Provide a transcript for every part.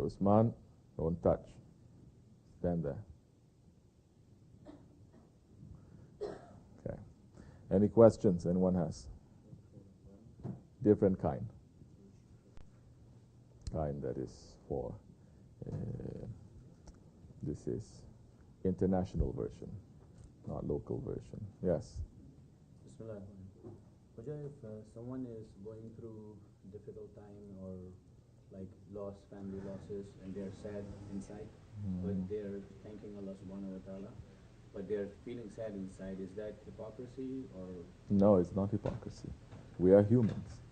Usman, don't touch. Stand there. Okay. Any questions anyone has? Different kind. Kind that is for, this is international version, not local version. Yes? Bismillahirrahmanirrahim. Hoja, if someone is going through difficult time or like family losses, and they're sad inside, but they're thanking Allah Subhanahu Wa Ta'ala, but they're feeling sad inside, is that hypocrisy or? No, it's not hypocrisy. We are humans.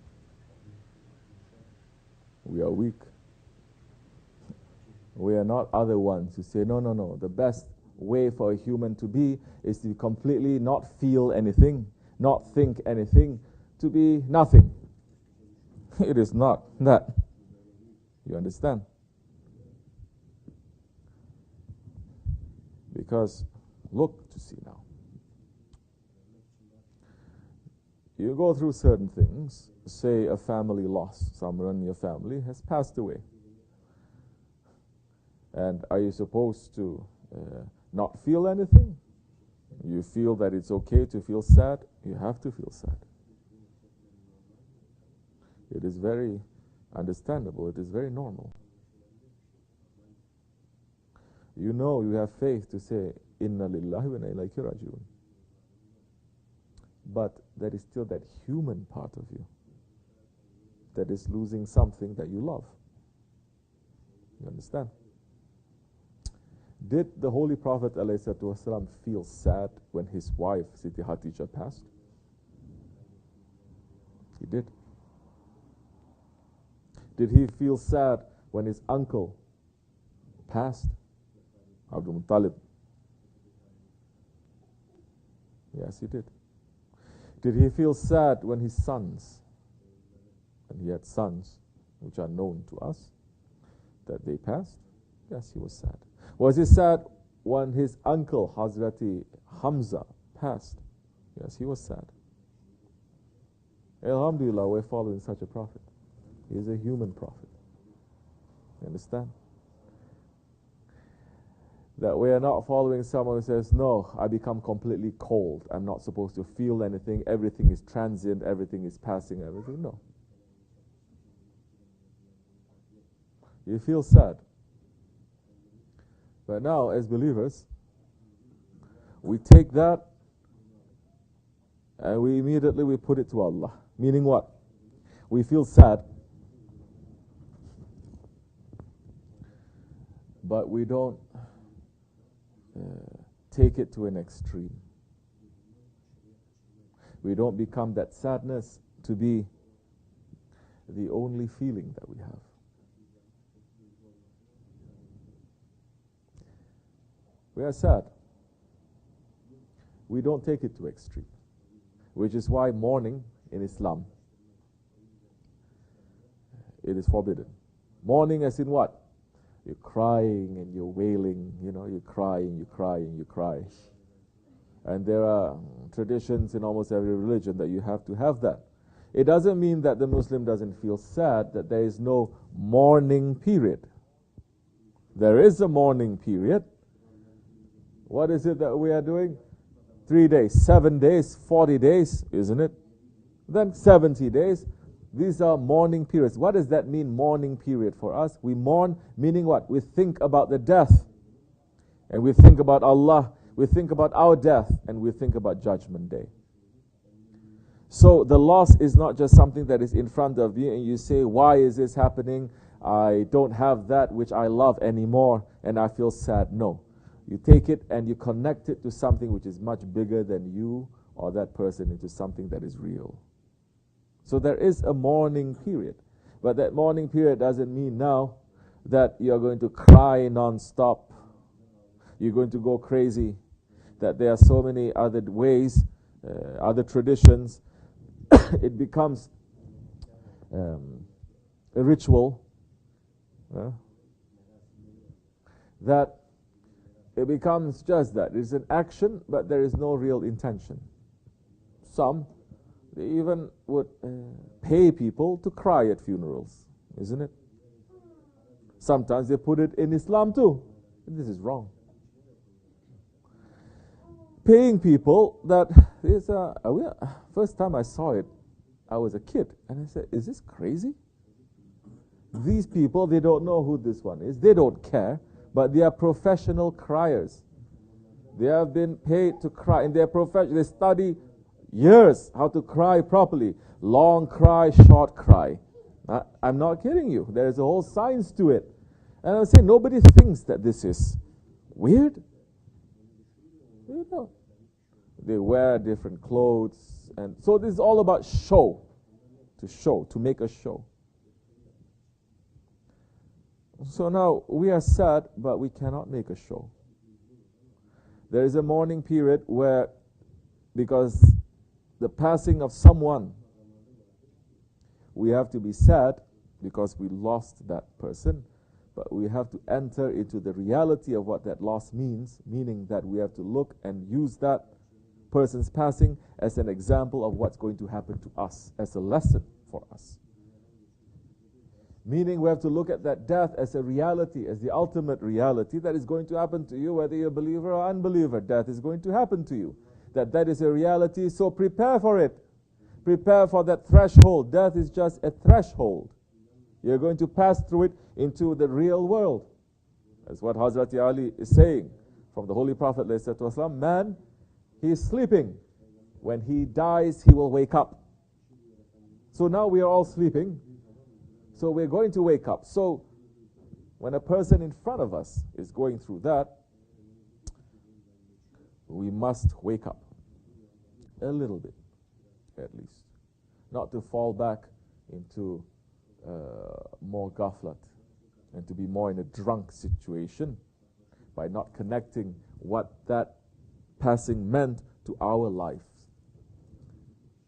We are weak. We are not other ones who say, no. The best way for a human to be is to completely not feel anything, not think anything, to be nothing. It is not that. You understand? Because look to see now. You go through certain things, say a family loss, someone in your family has passed away. And are you supposed to not feel anything? You feel that it's okay to feel sad, you have to feel sad. It is very understandable, it is very normal. You know, you have faith to say, Inna lillahi wa inna ilayhi raji'un. But there is still that human part of you that is losing something that you love. You understand? Did the Holy Prophet ﷺ feel sad when his wife Siti Hatijah passed? He did. Did he feel sad when his uncle passed? Abdul Muttalib. Yes, he did. Did he feel sad when his sons, and he had sons which are known to us, that they passed? Yes, he was sad. Was he sad when his uncle Hazretleri Hamza passed? Yes, he was sad. Alhamdulillah, we're following such a prophet. He is a human prophet. You understand? That we are not following someone who says, no, I become completely cold. I'm not supposed to feel anything. Everything is transient. Everything is passing. Everything. No. You feel sad. But now, as believers, we take that and we immediately put it to Allah. Meaning what? We feel sad, but we don't take it to an extreme. We don't become that sadness to be the only feeling that we have. We are sad. We don't take it to extreme, which is why mourning in Islam, it is forbidden. Mourning as in what? You're crying and you're wailing, you're crying, you cry. And there are traditions in almost every religion that you have to have that. It doesn't mean that the Muslim doesn't feel sad, that there is no mourning period. There is a mourning period. What is it that we are doing? 3 days, 7 days, 40 days, isn't it? Then 70 days. These are mourning periods. What does that mean, mourning period for us? We mourn, meaning what? We think about the death. And we think about Allah. We think about our death. And we think about Judgment Day. So the loss is not just something that is in front of you and you say, why is this happening? I don't have that which I love anymore and I feel sad. No. You take it and you connect it to something which is much bigger than you or that person, into something that is real. So there is a mourning period. But that mourning period doesn't mean now that you're going to cry non-stop. You're going to go crazy. That there are so many other ways, other traditions. It becomes a ritual. That it becomes just that. It's an action, but there is no real intention. Some, they even would pay people to cry at funerals, isn't it? Sometimes they put it in Islam too. This is wrong. Paying people that is first time I saw it, I was a kid, and I said, is this crazy? These people, they don't know who this one is. They don't care, but they are professional criers. They have been paid to cry. In their profession, they study years how to cry properly. Long cry, short cry. I'm not kidding you. There is a whole science to it. And I would say, nobody thinks that this is weird. You know, they wear different clothes. And so this is all about show. To make a show. So now, we are sad, but we cannot make a show. There is a mourning period where, because the passing of someone, we have to be sad because we lost that person, but we have to enter into the reality of what that loss means, meaning that we have to look and use that person's passing as an example of what's going to happen to us, as a lesson for us. Meaning we have to look at that death as a reality, as the ultimate reality that is going to happen to you, whether you're a believer or unbeliever. Death is going to happen to you. That is a reality, so prepare for it. Prepare for that threshold. Death is just a threshold. You're going to pass through it into the real world. That's what Hazretleri Ali is saying from the Holy Prophet ﷺ. Man, he is sleeping. When he dies, he will wake up. So now we are all sleeping. So we're going to wake up. So when a person in front of us is going through that, we must wake up a little bit, at least. Not to fall back into more ghaflat and to be more in a drunk situation by not connecting what that passing meant to our life.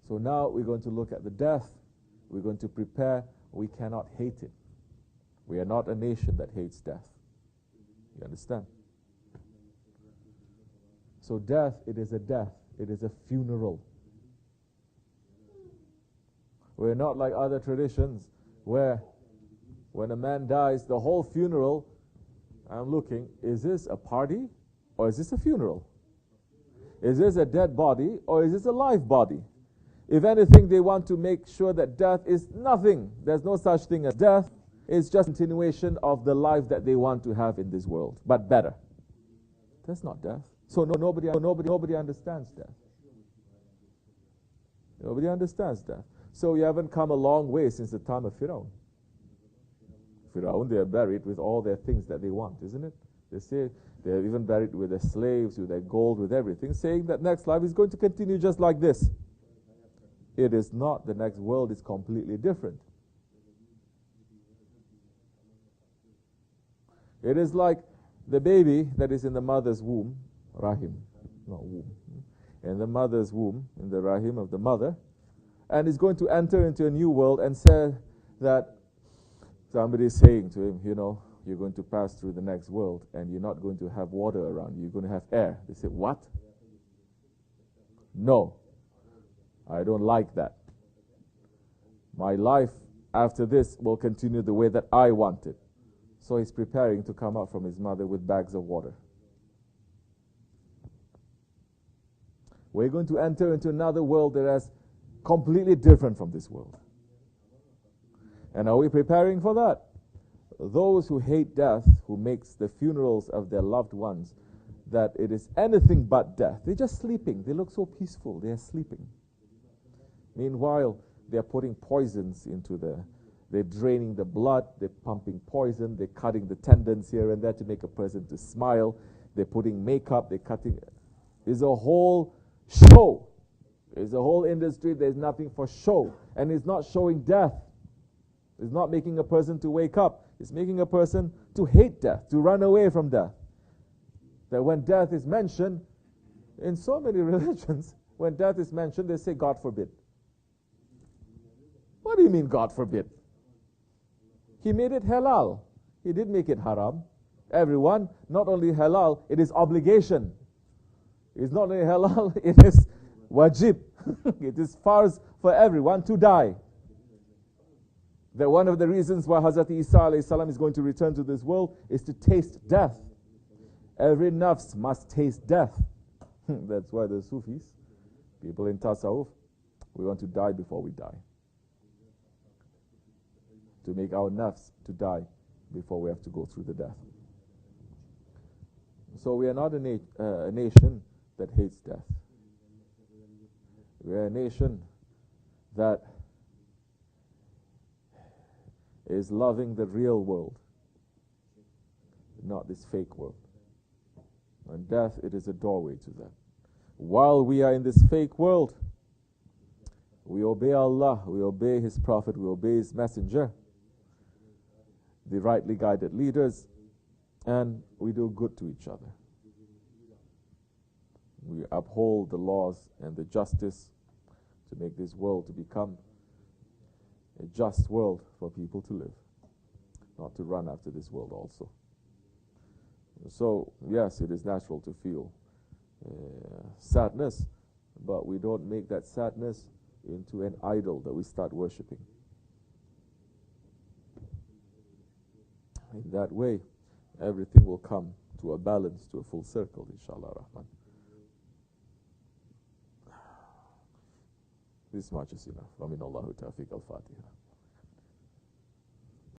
So now we're going to look at the death. We're going to prepare. We cannot hate it. We are not a nation that hates death. You understand? So death, it is a death. It is a funeral. We're not like other traditions where when a man dies, the whole funeral, I'm looking, is this a party or is this a funeral? Is this a dead body or is this a live body? If anything, they want to make sure that death is nothing. There's no such thing as death. It's just a continuation of the life that they want to have in this world, but better. That's not death. So nobody understands death. Nobody understands death. So you haven't come a long way since the time of Firaun. Firaun, they are buried with all their things that they want, isn't it? They say they are even buried with their slaves, with their gold, with everything, saying that next life is going to continue just like this. It is not. The next world is completely different. It is like the baby that is in the mother's womb, rahim, not womb, in the mother's womb, in the rahim of the mother, and is going to enter into a new world and say that somebody is saying to him, you know, you're going to pass through the next world and you're not going to have water around you, you're going to have air. They say, what? No. I don't like that. My life after this will continue the way that I want it. So he's preparing to come out from his mother with bags of water. We're going to enter into another world that is completely different from this world. And are we preparing for that? Those who hate death, who makes the funerals of their loved ones, that it is anything but death. They're just sleeping. They look so peaceful. They are sleeping. Meanwhile, they're putting poisons into they're draining the blood, they're pumping poison, they're cutting the tendons here and there to make a person to smile, they're putting makeup, they're cutting. It's a whole show. It's a whole industry, there's nothing for show. And it's not showing death. It's not making a person to wake up. It's making a person to hate death, to run away from death. That when death is mentioned, in so many religions, when death is mentioned, they say, God forbid. What do you mean, God forbid? He made it halal. He didn't make it haram. Everyone, not only halal, it is obligation. It's not only halal, it is wajib. It is farz for everyone to die. that one of the reasons why Hazrat Isa alayhi salam is going to return to this world is to taste death. Every nafs must taste death. That's why the Sufis, people in Tasawwuf, we want to die before we die. To make our nafs to die before we have to go through the death. So we are not a nation that hates death. We are a nation that is loving the real world, not this fake world. And death, it is a doorway to that. While we are in this fake world, we obey Allah, we obey His Prophet, we obey His Messenger, the rightly guided leaders, and we do good to each other. We uphold the laws and the justice to make this world to become a just world for people to live, not to run after this world also. So, yes, it is natural to feel sadness, but we don't make that sadness into an idol that we start worshipping. In that way, everything will come to a balance, to a full circle, inshallah rahman. This much is enough. Wa min Allahu tawfiq al-Fatiha.